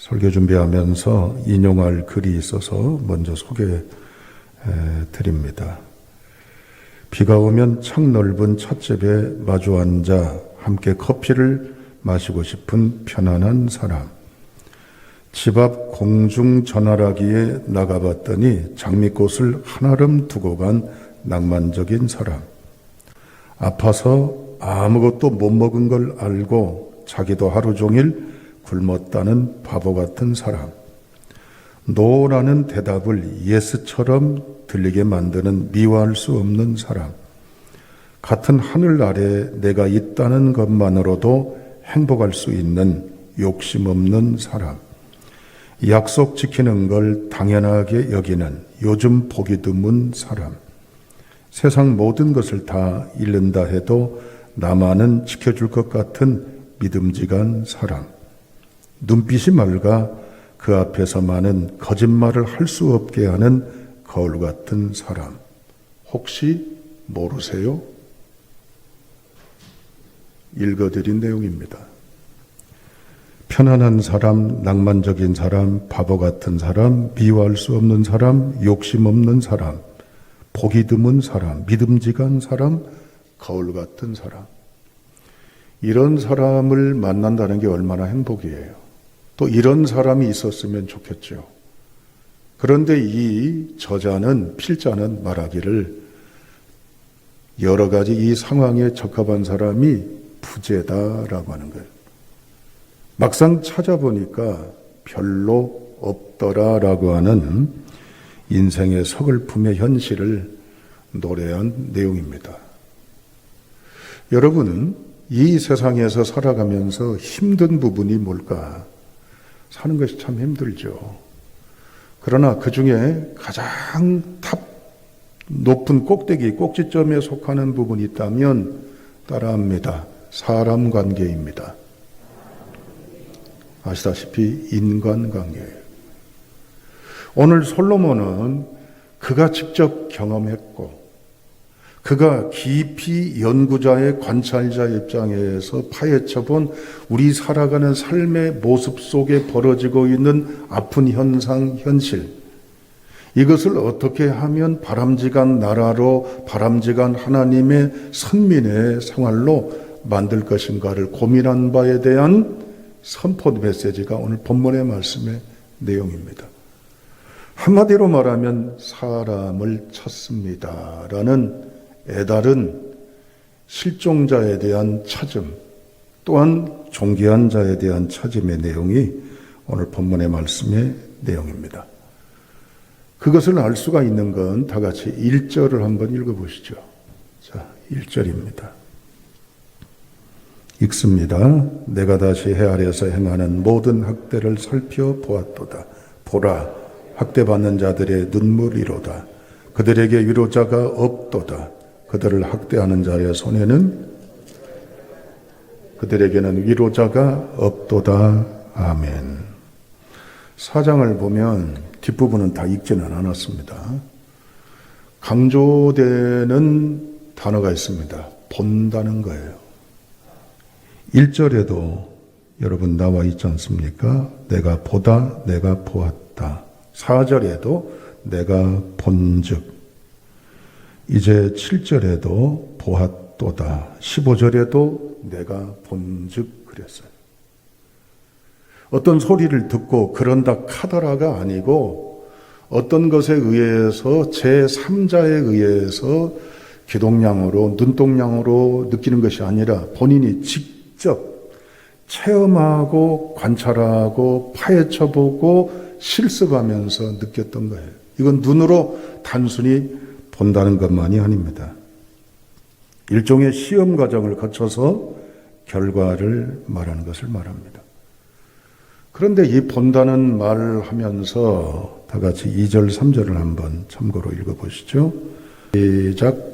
설교 준비하면서 인용할 글이 있어서 먼저 소개해 드립니다. 비가 오면 창 넓은 찻집에 마주 앉아 함께 커피를 마시고 싶은 편안한 사람. 집 앞 공중 전화라기에 나가봤더니 장미꽃을 한아름 두고 간 낭만적인 사람. 아파서 아무것도 못 먹은 걸 알고 자기도 하루 종일 굶었다는 바보 같은 사람. 노라는 대답을 예스처럼 들리게 만드는 미워할 수 없는 사람. 같은 하늘 아래 내가 있다는 것만으로도 행복할 수 있는 욕심 없는 사람. 약속 지키는 걸 당연하게 여기는 요즘 보기 드문 사람. 세상 모든 것을 다 잃는다 해도 나만은 지켜줄 것 같은 믿음직한 사람. 눈빛이 맑아 그 앞에서만은 거짓말을 할 수 없게 하는 거울 같은 사람. 혹시 모르세요? 읽어드린 내용입니다. 편안한 사람, 낭만적인 사람, 바보 같은 사람, 미워할 수 없는 사람, 욕심 없는 사람, 보기 드문 사람, 믿음직한 사람, 거울 같은 사람. 이런 사람을 만난다는 게 얼마나 행복이에요. 또 이런 사람이 있었으면 좋겠죠. 그런데 이 저자는, 필자는 말하기를 여러 가지 이 상황에 적합한 사람이 부재다라고 하는 거예요. 막상 찾아보니까 별로 없더라라고 하는 인생의 서글픔의 현실을 노래한 내용입니다. 여러분은 이 세상에서 살아가면서 힘든 부분이 뭘까? 사는 것이 참 힘들죠. 그러나 그 중에 가장 높은 꼭대기, 꼭지점에 속하는 부분이 있다면 따라합니다. 사람 관계입니다. 아시다시피 인간관계예요. 오늘 솔로몬은 그가 직접 경험했고 그가 깊이 연구자의 관찰자 입장에서 파헤쳐본 우리 살아가는 삶의 모습 속에 벌어지고 있는 아픈 현상, 현실, 이것을 어떻게 하면 바람직한 나라로, 바람직한 하나님의 선민의 생활로 만들 것인가를 고민한 바에 대한 선포 메시지가 오늘 본문의 말씀의 내용입니다. 한마디로 말하면 사람을 찾습니다라는 애달은 실종자에 대한 찾음, 또한 존귀한 자에 대한 찾음의 내용이 오늘 본문의 말씀의 내용입니다. 그것을 알 수가 있는 건 다 같이 1절을 한번 읽어보시죠. 자, 1절입니다. 읽습니다. 내가 다시 해 아래에서 행하는 모든 학대를 살펴보았도다. 보라, 학대받는 자들의 눈물이로다. 그들에게 위로자가 없도다. 그들을 학대하는 자의 손에는 그들에게는 위로자가 없도다. 아멘. 4장을 보면 뒷부분은 다 읽지는 않았습니다. 강조되는 단어가 있습니다. 본다는 거예요. 1절에도 여러분 나와 있지 않습니까? 내가 보다, 내가 보았다. 4절에도 내가 본즉. 이제 7절에도 보았도다. 15절에도 내가 본즉 그랬어요. 어떤 소리를 듣고 그런다 카더라가 아니고 어떤 것에 의해서 제3자에 의해서 기동량으로 눈동량으로 느끼는 것이 아니라 본인이 직접 체험하고 관찰하고 파헤쳐보고 실습하면서 느꼈던 거예요. 이건 눈으로 단순히 본다는 것만이 아닙니다. 일종의 시험 과정을 거쳐서 결과를 말하는 것을 말합니다. 그런데 이 본다는 말을 하면서 다 같이 2절, 3절을 한번 참고로 읽어보시죠. 시작.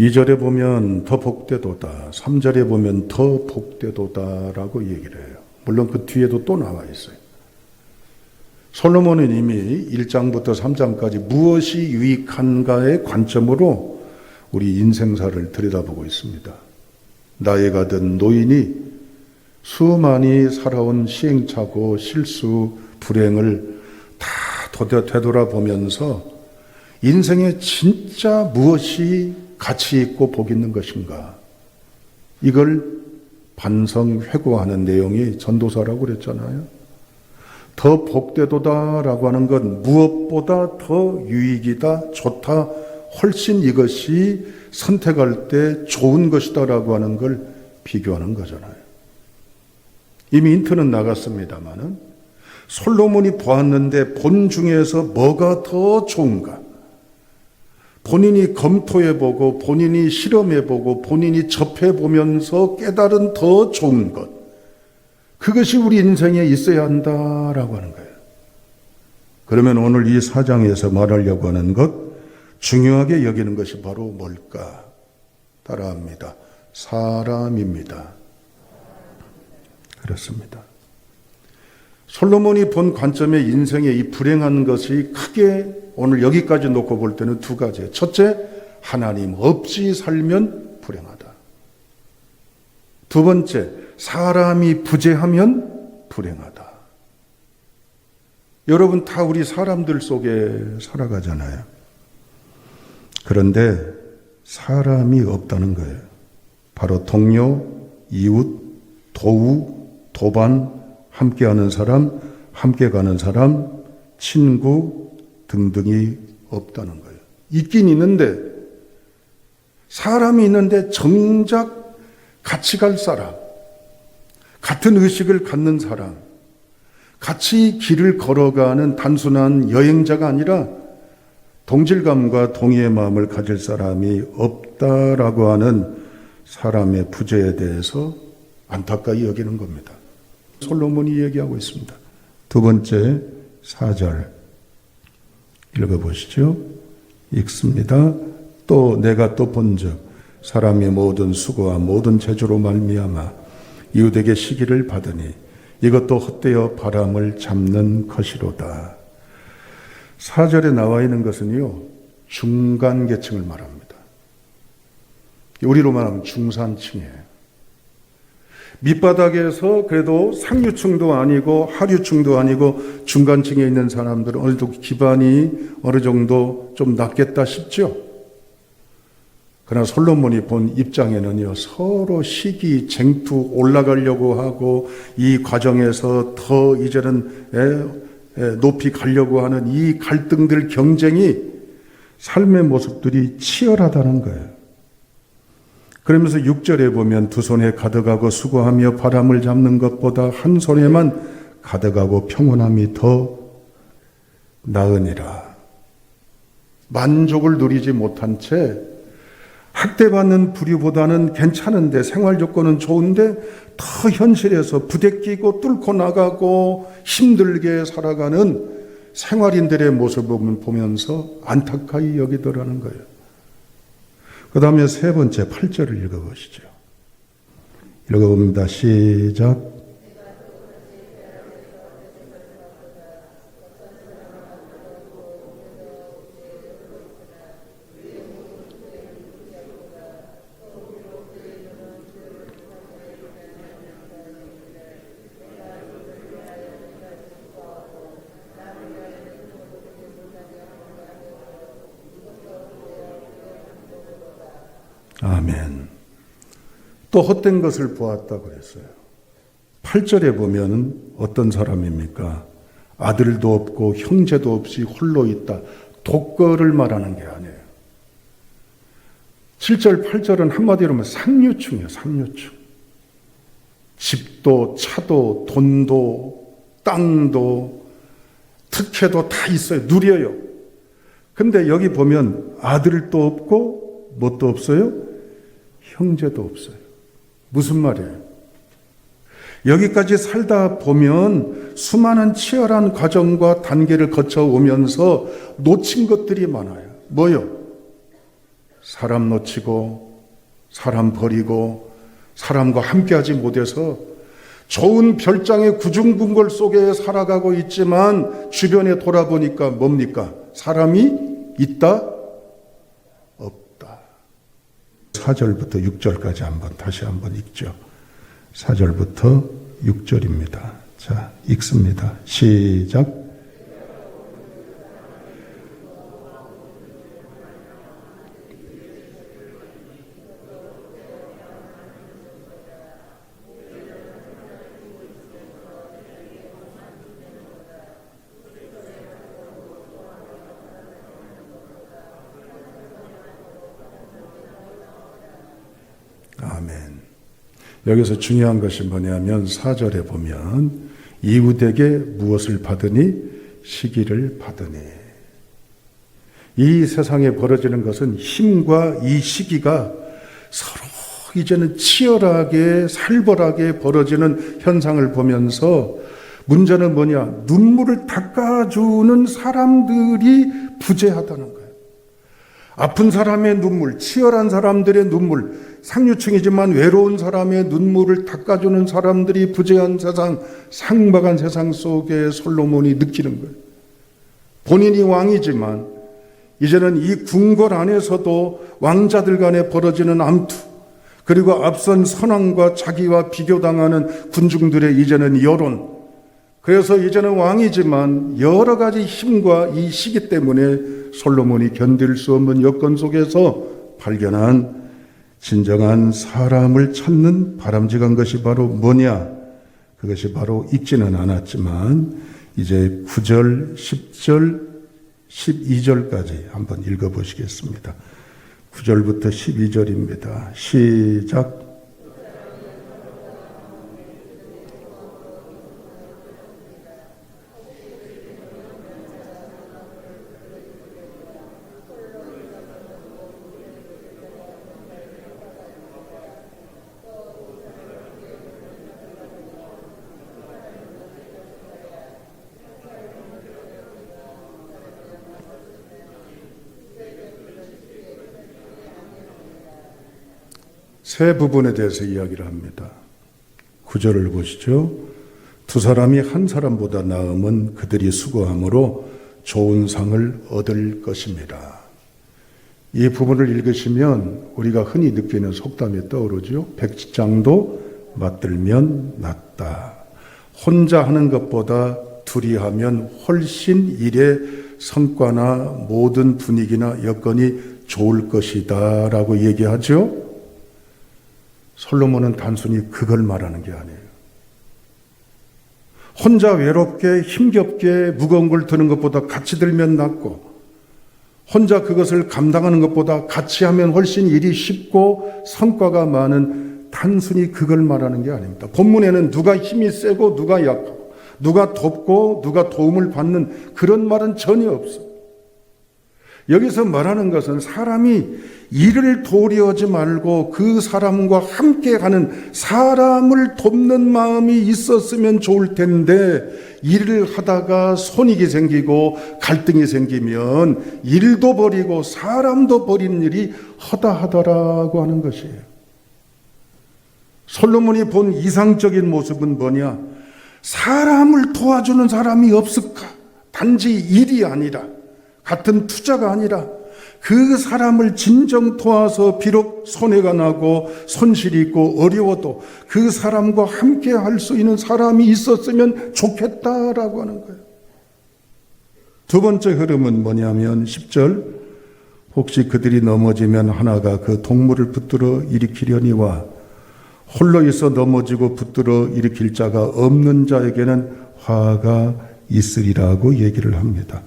2절에 보면 더 복되도다, 3절에 보면 더 복되도다라고 얘기를 해요. 물론 그 뒤에도 또 나와 있어요. 솔로몬은 이미 1장부터 3장까지 무엇이 유익한가의 관점으로 우리 인생사를 들여다보고 있습니다. 나이가 든 노인이 수많이 살아온 시행착오, 실수, 불행을 다 되돌아보면서 인생에 진짜 무엇이 가치 있고 복 있는 것인가, 이걸 반성, 회고하는 내용이 전도서라고 그랬잖아요. 더 복되도다라고 하는 건 무엇보다 더 유익이다, 좋다, 훨씬 이것이 선택할 때 좋은 것이다라고 하는 걸 비교하는 거잖아요. 이미 인트는 나갔습니다마는 솔로몬이 보았는데 본 중에서 뭐가 더 좋은가? 본인이 검토해보고 본인이 실험해보고 본인이 접해보면서 깨달은 더 좋은 것, 그것이 우리 인생에 있어야 한다라고 하는 거예요. 그러면 오늘 이 4장에서 말하려고 하는 것, 중요하게 여기는 것이 바로 뭘까? 따라합니다. 사람입니다. 그렇습니다. 솔로몬이 본 관점의 인생의 이 불행한 것이 크게 오늘 여기까지 놓고 볼 때는 두 가지예요. 첫째, 하나님 없이 살면 불행하다. 두 번째, 사람이 부재하면 불행하다. 여러분 다 우리 사람들 속에 살아가잖아요. 그런데 사람이 없다는 거예요. 바로 동료, 이웃, 도우, 도반, 함께하는 사람, 함께 가는 사람, 친구 등등이 없다는 거예요. 있긴 있는데, 사람이 있는데 정작 같이 갈 사람, 같은 의식을 갖는 사람, 같이 길을 걸어가는 단순한 여행자가 아니라 동질감과 동의의 마음을 가질 사람이 없다라고 하는 사람의 부재에 대해서 안타까이 여기는 겁니다. 솔로몬이 얘기하고 있습니다. 두 번째 4절 읽어보시죠. 읽습니다. 또 내가 또 본즉 사람의 모든 수고와 모든 재주로 말미암아 이웃에게 시기를 받으니 이것도 헛되어 바람을 잡는 것이로다. 4절에 나와 있는 것은요, 중간 계층을 말합니다. 우리로 말하면 중산층이에요. 밑바닥에서 그래도 상류층도 아니고 하류층도 아니고 중간층에 있는 사람들은 어느 정도 기반이 어느 정도 좀 낮겠다 싶죠. 그러나 솔로몬이 본 입장에는요, 서로 시기, 쟁투, 올라가려고 하고 이 과정에서 더 이제는 높이 가려고 하는 이 갈등들, 경쟁이 삶의 모습들이 치열하다는 거예요. 그러면서 6절에 보면 두 손에 가득하고 수고하며 바람을 잡는 것보다 한 손에만 가득하고 평온함이 더 나으니라. 만족을 누리지 못한 채 학대받는 부류보다는 괜찮은데, 생활 조건은 좋은데 더 현실에서 부대끼고 뚫고 나가고 힘들게 살아가는 생활인들의 모습을 보면서 안타까이 여기더라는 거예요. 그 다음에 세 번째 8절을 읽어보시죠. 읽어봅니다. 시작. 아멘. 또 헛된 것을 보았다고 그랬어요. 8절에 보면 어떤 사람입니까? 아들도 없고 형제도 없이 홀로 있다. 독거를 말하는 게 아니에요. 7절, 8절은 한마디로 하면 상류층이에요. 상류층. 집도 차도 돈도 땅도 특혜도 다 있어요. 누려요. 근데 여기 보면 아들도 없고 뭣도 없어요? 형제도 없어요. 무슨 말이에요? 여기까지 살다 보면 수많은 치열한 과정과 단계를 거쳐오면서 놓친 것들이 많아요. 뭐요? 사람 놓치고 사람 버리고 사람과 함께하지 못해서 좋은 별장의 구중궁궐 속에 살아가고 있지만 주변에 돌아보니까 뭡니까? 사람이 있다? 없다. 4절부터 6절까지 다시 한번 읽죠. 4절부터 6절입니다. 자, 읽습니다. 시작. 아멘. 여기서 중요한 것이 뭐냐면 4절에 보면 이웃에게 무엇을 받으니? 시기를 받으니. 이 세상에 벌어지는 것은 힘과 이 시기가 서로 이제는 치열하게 살벌하게 벌어지는 현상을 보면서 문제는 뭐냐? 눈물을 닦아주는 사람들이 부재하다는 거예요. 아픈 사람의 눈물, 치열한 사람들의 눈물, 상류층이지만 외로운 사람의 눈물을 닦아주는 사람들이 부재한 세상, 상박한 세상 속에 솔로몬이 느끼는 거예요. 본인이 왕이지만 이제는 이 궁궐 안에서도 왕자들 간에 벌어지는 암투, 그리고 앞선 선왕과 자기와 비교당하는 군중들의 이제는 여론, 그래서 이제는 왕이지만 여러 가지 힘과 이 시기 때문에 솔로몬이 견딜 수 없는 여건 속에서 발견한 진정한 사람을 찾는 바람직한 것이 바로 뭐냐? 그것이 바로 읽지는 않았지만 이제 9절, 10절, 12절까지 한번 읽어보시겠습니다. 9절부터 12절입니다. 시작. 세 부분에 대해서 이야기를 합니다. 9절을 보시죠. 두 사람이 한 사람보다 나음은 그들이 수고함으로 좋은 상을 얻을 것입니다. 이 부분을 읽으시면 우리가 흔히 느끼는 속담이 떠오르죠. 백장도 맞들면 낫다. 혼자 하는 것보다 둘이 하면 훨씬 일의 성과나 모든 분위기나 여건이 좋을 것이다 라고 얘기하죠. 솔로몬은 단순히 그걸 말하는 게 아니에요. 혼자 외롭게 힘겹게 무거운 걸 드는 것보다 같이 들면 낫고, 혼자 그것을 감당하는 것보다 같이 하면 훨씬 일이 쉽고 성과가 많은, 단순히 그걸 말하는 게 아닙니다. 본문에는 누가 힘이 세고 누가 약하고 누가 돕고 누가 도움을 받는 그런 말은 전혀 없어요. 여기서 말하는 것은 사람이 일을 도리하지 말고 그 사람과 함께 가는, 사람을 돕는 마음이 있었으면 좋을 텐데 일을 하다가 손익이 생기고 갈등이 생기면 일도 버리고 사람도 버리는 일이 허다하더라고 하는 것이에요. 솔로몬이 본 이상적인 모습은 뭐냐? 사람을 도와주는 사람이 없을까? 단지 일이 아니라, 같은 투자가 아니라 그 사람을 진정 도와서 비록 손해가 나고 손실이 있고 어려워도 그 사람과 함께 할 수 있는 사람이 있었으면 좋겠다라고 하는 거예요. 두 번째 흐름은 뭐냐면 10절, 혹시 그들이 넘어지면 하나가 그 동물을 붙들어 일으키려니와 홀로 있어 넘어지고 붙들어 일으킬 자가 없는 자에게는 화가 있으리라고 얘기를 합니다.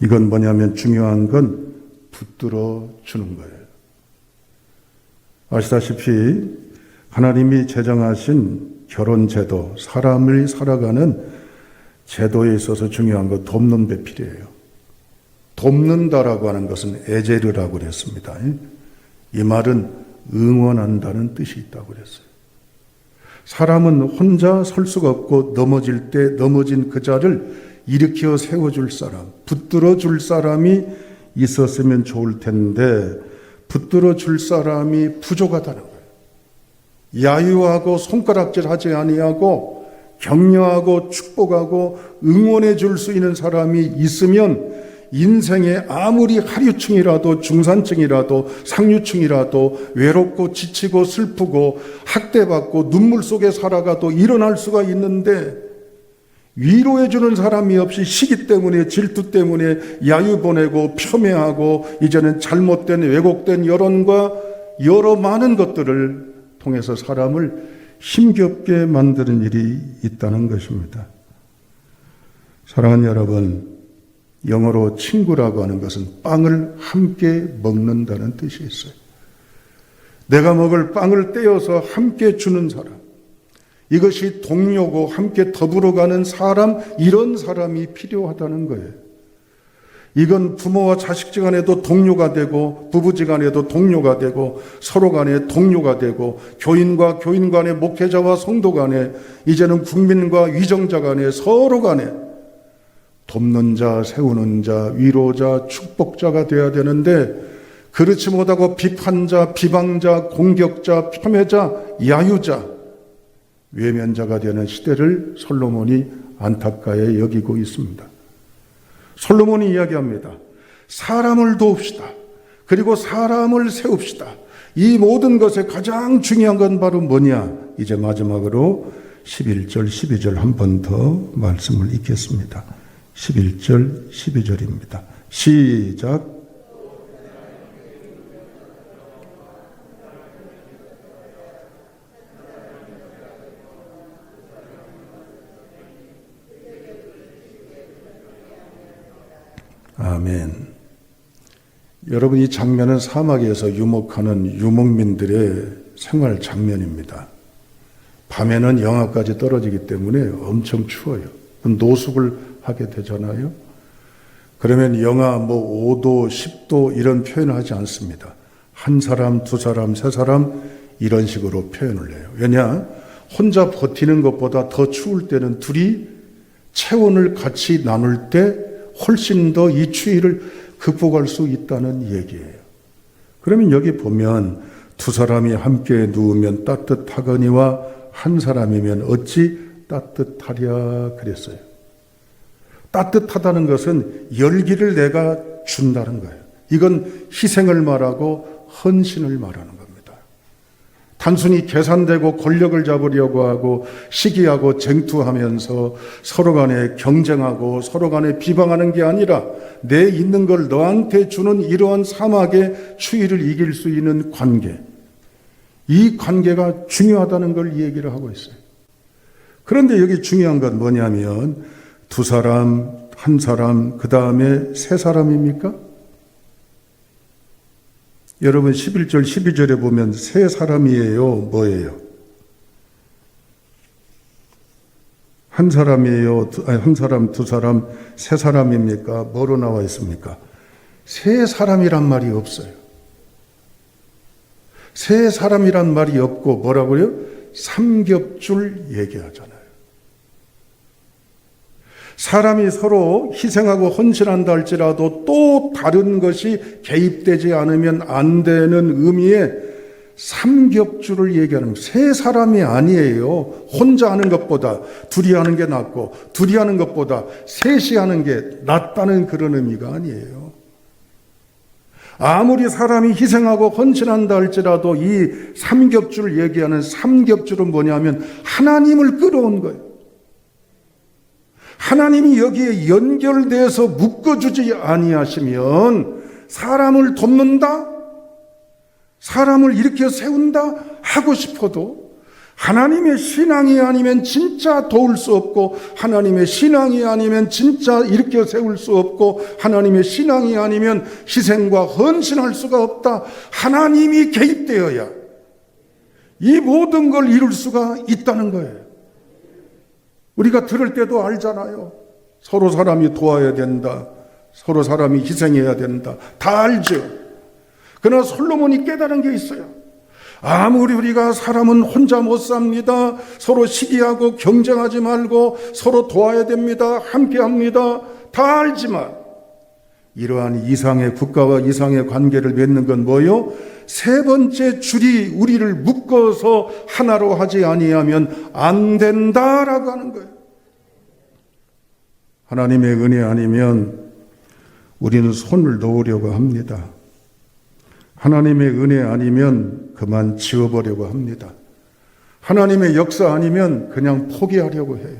이건 뭐냐면 중요한 건 붙들어 주는 거예요. 아시다시피 하나님이 제정하신 결혼제도, 사람을 살아가는 제도에 있어서 중요한 건 돕는 배필이에요. 돕는다라고 하는 것은 에제르라고 그랬습니다. 이 말은 응원한다는 뜻이 있다고 그랬어요. 사람은 혼자 설 수가 없고 넘어질 때 넘어진 그 자를 일으켜 세워줄 사람, 붙들어 줄 사람이 있었으면 좋을 텐데 붙들어 줄 사람이 부족하다는 거예요. 야유하고 손가락질하지 아니하고 격려하고 축복하고 응원해 줄 수 있는 사람이 있으면 인생에 아무리 하류층이라도 중산층이라도 상류층이라도 외롭고 지치고 슬프고 학대받고 눈물 속에 살아가도 일어날 수가 있는데, 위로해 주는 사람이 없이 시기 때문에 질투 때문에 야유 보내고 폄훼하고 이제는 잘못된 왜곡된 여론과 여러 많은 것들을 통해서 사람을 힘겹게 만드는 일이 있다는 것입니다. 사랑하는 여러분, 영어로 친구라고 하는 것은 빵을 함께 먹는다는 뜻이 있어요. 내가 먹을 빵을 떼어서 함께 주는 사람, 이것이 동료고 함께 더불어가는 사람, 이런 사람이 필요하다는 거예요. 이건 부모와 자식지간에도 동료가 되고 부부지간에도 동료가 되고 서로 간에 동료가 되고 교인과 교인 간에 목회자와 성도 간에 이제는 국민과 위정자 간에 서로 간에 돕는 자, 세우는 자, 위로자, 축복자가 되어야 되는데, 그렇지 못하고 비판자, 비방자, 공격자, 폄훼자, 야유자, 외면자가 되는 시대를 솔로몬이 안타까이 여기고 있습니다. 솔로몬이 이야기합니다. 사람을 도웁시다. 그리고 사람을 세웁시다. 이 모든 것에 가장 중요한 건 바로 뭐냐? 이제 마지막으로 11절, 12절 한 번 더 말씀을 읽겠습니다. 11절, 12절입니다. 시작. 아멘. 여러분, 이 장면은 사막에서 유목하는 유목민들의 생활 장면입니다. 밤에는 영하까지 떨어지기 때문에 엄청 추워요. 노숙을 하게 되잖아요. 그러면 영하 5도, 10도 이런 표현을 하지 않습니다. 한 사람, 두 사람, 세 사람 이런 식으로 표현을 해요. 왜냐? 혼자 버티는 것보다 더 추울 때는 둘이 체온을 같이 나눌 때 훨씬 더 이 추위를 극복할 수 있다는 얘기예요. 그러면 여기 보면 두 사람이 함께 누우면 따뜻하거니와 한 사람이면 어찌 따뜻하랴 그랬어요. 따뜻하다는 것은 열기를 내가 준다는 거예요. 이건 희생을 말하고 헌신을 말하는 겁니다. 단순히 계산되고 권력을 잡으려고 하고 시기하고 쟁투하면서 서로 간에 경쟁하고 서로 간에 비방하는 게 아니라 내 있는 걸 너한테 주는 이러한 사막의 추위를 이길 수 있는 관계, 이 관계가 중요하다는 걸 이 얘기를 하고 있어요. 그런데 여기 중요한 건 뭐냐면 두 사람, 한 사람, 그 다음에 세 사람입니까? 여러분 11절, 12절에 보면 세 사람이에요? 뭐예요? 한 사람이에요? 한 사람, 두 사람, 세 사람입니까? 뭐로 나와 있습니까? 세 사람이란 말이 없어요. 세 사람이란 말이 없고 뭐라고요? 삼겹줄 얘기하잖아요. 사람이 서로 희생하고 헌신한다 할지라도 또 다른 것이 개입되지 않으면 안 되는 의미의 삼겹줄을 얘기하는 거예요. 세 사람이 아니에요. 혼자 하는 것보다 둘이 하는 게 낫고 둘이 하는 것보다 셋이 하는 게 낫다는 그런 의미가 아니에요. 아무리 사람이 희생하고 헌신한다 할지라도 이 삼겹줄을 얘기하는 삼겹줄은 뭐냐면 하나님을 끌어온 거예요. 하나님이 여기에 연결돼서 묶어주지 아니하시면 사람을 돕는다, 사람을 일으켜 세운다 하고 싶어도 하나님의 신앙이 아니면 진짜 도울 수 없고, 하나님의 신앙이 아니면 진짜 일으켜 세울 수 없고, 하나님의 신앙이 아니면 희생과 헌신할 수가 없다. 하나님이 개입되어야 이 모든 걸 이룰 수가 있다는 거예요. 우리가 들을 때도 알잖아요. 서로 사람이 도와야 된다. 서로 사람이 희생해야 된다. 다 알죠. 그러나 솔로몬이 깨달은 게 있어요. 아무리 우리가 사람은 혼자 못 삽니다. 서로 시기하고 경쟁하지 말고 서로 도와야 됩니다. 함께 합니다. 다 알지만 이러한 이상의 국가와 이상의 관계를 맺는 건 뭐요? 세 번째 줄이 우리를 묶어서 하나로 하지 아니하면 안 된다라고 하는 거예요. 하나님의 은혜 아니면 우리는 손을 놓으려고 합니다. 하나님의 은혜 아니면 그만 지워버리려고 합니다. 하나님의 역사 아니면 그냥 포기하려고 해요.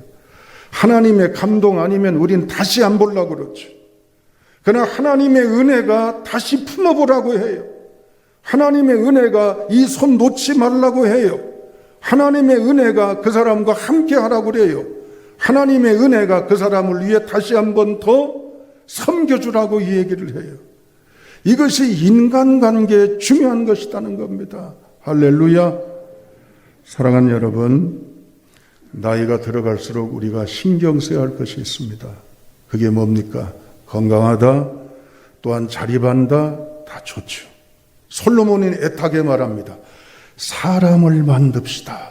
하나님의 감동 아니면 우린 다시 안 보려고 그러죠. 그러나 하나님의 은혜가 다시 품어보라고 해요. 하나님의 은혜가 이 손 놓지 말라고 해요. 하나님의 은혜가 그 사람과 함께 하라고 그래요. 하나님의 은혜가 그 사람을 위해 다시 한 번 더 섬겨주라고 이 얘기를 해요. 이것이 인간관계에 중요한 것이라는 겁니다. 할렐루야. 사랑하는 여러분, 나이가 들어갈수록 우리가 신경 써야 할 것이 있습니다. 그게 뭡니까? 건강하다, 또한 자립한다, 다 좋죠. 솔로몬이 애타게 말합니다. 사람을 만듭시다.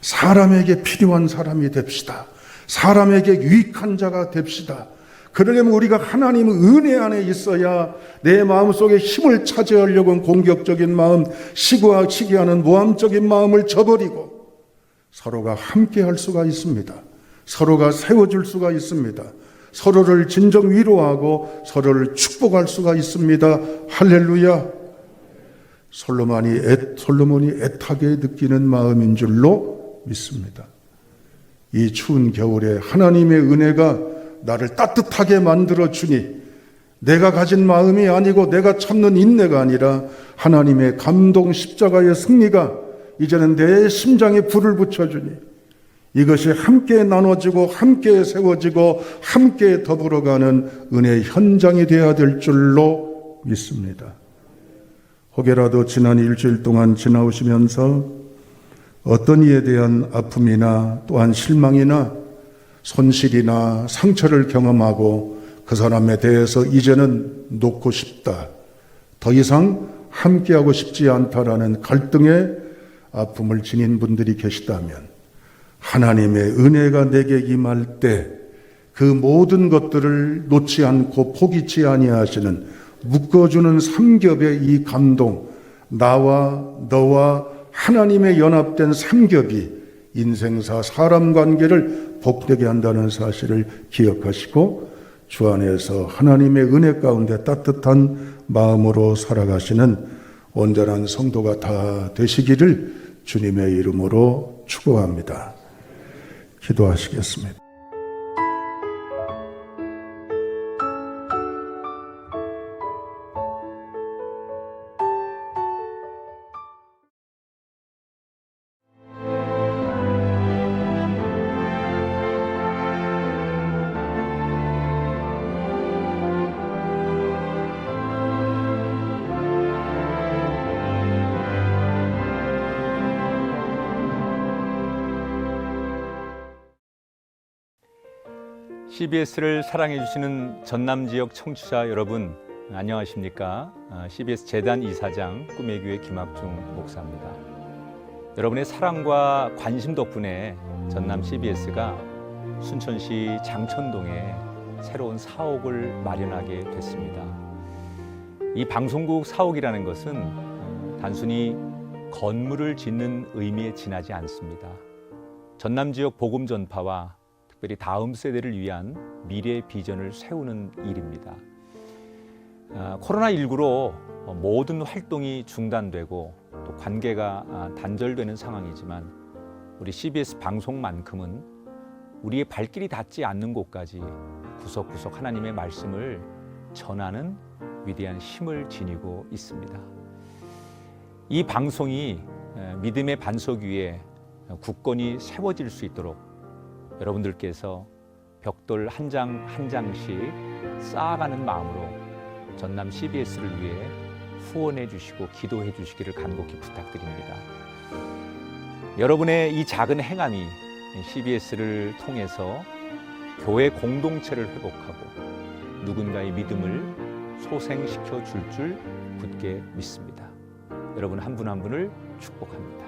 사람에게 필요한 사람이 됩시다. 사람에게 유익한 자가 됩시다. 그러려면 우리가 하나님의 은혜 안에 있어야 내 마음속에 힘을 차지하려고 공격적인 마음, 시기하는 모함적인 마음을 저버리고 서로가 함께 할 수가 있습니다. 서로가 세워줄 수가 있습니다. 서로를 진정 위로하고 서로를 축복할 수가 있습니다. 할렐루야. 솔로몬이 애타게 느끼는 마음인 줄로 믿습니다. 이 추운 겨울에 하나님의 은혜가 나를 따뜻하게 만들어 주니 내가 가진 마음이 아니고 내가 참는 인내가 아니라 하나님의 감동 십자가의 승리가 이제는 내 심장에 불을 붙여주니 이것이 함께 나눠지고 함께 세워지고 함께 더불어가는 은혜의 현장이 되어야 될 줄로 믿습니다. 혹여라도 지난 일주일 동안 지나오시면서 어떤 이에 대한 아픔이나 또한 실망이나 손실이나 상처를 경험하고 그 사람에 대해서 이제는 놓고 싶다, 더 이상 함께하고 싶지 않다라는 갈등의 아픔을 지닌 분들이 계시다면 하나님의 은혜가 내게 임할 때 그 모든 것들을 놓지 않고 포기치 아니하시는 묶어주는 삼겹의 이 감동, 나와 너와 하나님의 연합된 삼겹이 인생사 사람 관계를 복되게 한다는 사실을 기억하시고 주 안에서 하나님의 은혜 가운데 따뜻한 마음으로 살아가시는 온전한 성도가 다 되시기를 주님의 이름으로 축복합니다. 기도하시겠습니다. CBS를 사랑해 주시는 전남 지역 청취자 여러분, 안녕하십니까? CBS 재단 이사장 꿈의 교회 김학중 목사입니다. 여러분의 사랑과 관심 덕분에 전남 CBS가 순천시 장천동에 새로운 사옥을 마련하게 됐습니다. 이 방송국 사옥이라는 것은 단순히 건물을 짓는 의미에 지나지 않습니다. 전남 지역 복음 전파와 특별히 다음 세대를 위한 미래 비전을 세우는 일입니다. 코로나19로 모든 활동이 중단되고 또 관계가 단절되는 상황이지만 우리 CBS 방송만큼은 우리의 발길이 닿지 않는 곳까지 구석구석 하나님의 말씀을 전하는 위대한 힘을 지니고 있습니다. 이 방송이 믿음의 반석 위에 굳건히 세워질 수 있도록 여러분들께서 벽돌 한 장 한 장씩 쌓아가는 마음으로 전남 CBS를 위해 후원해 주시고 기도해 주시기를 간곡히 부탁드립니다. 여러분의 이 작은 행함이 CBS를 통해서 교회 공동체를 회복하고 누군가의 믿음을 소생시켜 줄 굳게 믿습니다. 여러분 한 분 한 분을 축복합니다.